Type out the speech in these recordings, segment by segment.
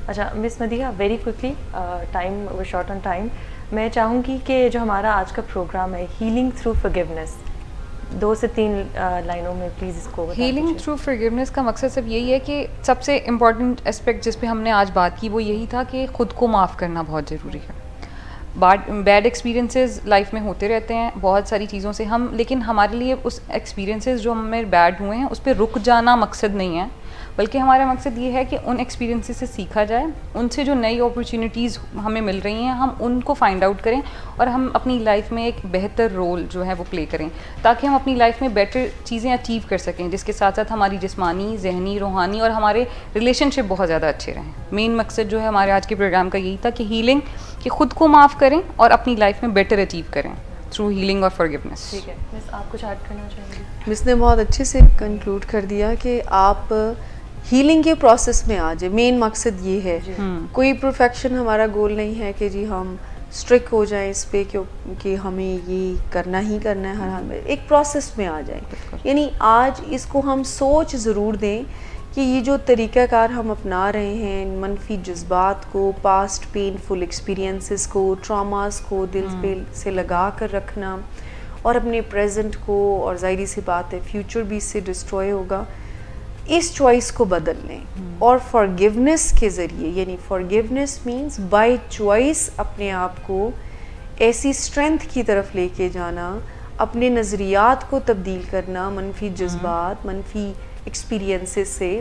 اچھا miss Madiha, very quickly, time short on time, میں چاہوں گی کہ جو ہمارا آج کا پروگرام ہے ہیلنگ تھرو فارگیونیس، 2 سے 3 لائنوں میں پلیز اس کو بتا دیجیے. ہیلنگ تھرو فرگیونیس کا مقصد صرف یہی ہے کہ سب سے امپورٹنٹ اسپیکٹ جس پہ ہم نے آج بات کی وہ یہی تھا کہ خود کو معاف کرنا بہت ضروری ہے. بیڈ ایکسپیرینسز لائف میں ہوتے رہتے ہیں بہت ساری چیزوں سے ہم، لیکن ہمارے لیے اس ایکسپیرینسز جو ہمیں بیڈ ہوئے ہیں اس پہ رک جانا مقصد نہیں ہے، بلکہ ہمارا مقصد یہ ہے کہ ان ایکسپیرینسز سے سیکھا جائے، ان سے جو نئی اپرچونیٹیز ہمیں مل رہی ہیں ہم ان کو فائنڈ آؤٹ کریں اور ہم اپنی لائف میں ایک بہتر رول جو ہے وہ پلے کریں تاکہ ہم اپنی لائف میں بیٹر چیزیں اچیو کر سکیں، جس کے ساتھ ساتھ ہماری جسمانی، ذہنی، روحانی اور ہمارے ریلیشن شپ بہت زیادہ اچھے رہیں. مین مقصد جو ہے ہمارے آج کے پروگرام کا یہی تھا کہ ہیلنگ، کہ خود کو معاف کریں اور اپنی لائف میں بیٹر اچیو کریں تھرو ہیلنگ اور فارگیونیس. ٹھیک ہے مس، آپ کچھ ایڈ کرنا چاہیں گی؟ مس نے بہت اچھے سے کنکلوڈ کر دیا کہ آپ ہیلنگ کے پروسیس میں آ جائیں. مین مقصد یہ ہے، کوئی پرفیکشن ہمارا گول نہیں ہے کہ جی ہم اسٹرک ہو جائیں اس پہ کہ ہمیں یہ کرنا ہی کرنا ہے ہر حال میں. ایک پروسیس میں آ جائیں، یعنی آج اس کو ہم سوچ ضرور دیں کہ یہ جو طریقہ کار ہم اپنا رہے ہیں، منفی جذبات کو، پاسٹ پینفل ایکسپیرینسز کو، ٹراماز کو دل پہ سے لگا کر رکھنا اور اپنے پریزنٹ کو، اور ظاہری سی بات ہے فیوچر بھی اس سے ڈسٹروائے ہوگا، اس چوائس کو بدل لیں. اور فارگیونیس کے ذریعے، یعنی فارگیونیس مینس بائی چوائس اپنے آپ کو ایسی اسٹرینتھ کی طرف لے کے جانا، اپنے نظریات کو تبدیل کرنا، منفی جذبات، منفی ایکسپیرینسز سے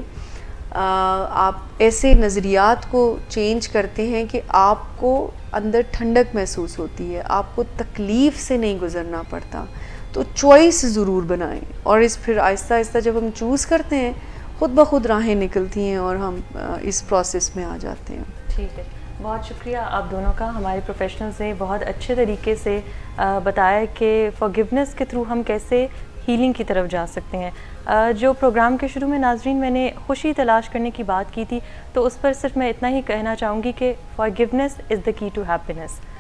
آپ ایسے نظریات کو چینج کرتے ہیں کہ آپ کو اندر ٹھنڈک محسوس ہوتی ہے، آپ کو تکلیف سے نہیں گزرنا پڑتا. تو چوائس ضرور بنائیں، اور پھر آہستہ آہستہ جب ہم چوز کرتے ہیں خود بخود راہیں نکلتی ہیں اور ہم اس پروسیس میں آ جاتے ہیں. ٹھیک ہے، بہت شکریہ آپ دونوں کا. ہمارے پروفیشنلز نے بہت اچھے طریقے سے بتایا کہ فارگیونیس کے تھرو ہم کیسے ہیلنگ کی طرف جا سکتے ہیں. جو پروگرام کے شروع میں ناظرین میں نے خوشی تلاش کرنے کی بات کی تھی، تو اس پر صرف میں اتنا ہی کہنا چاہوں گی کہ فارگیونیس از دا کی ٹو ہیپینیس.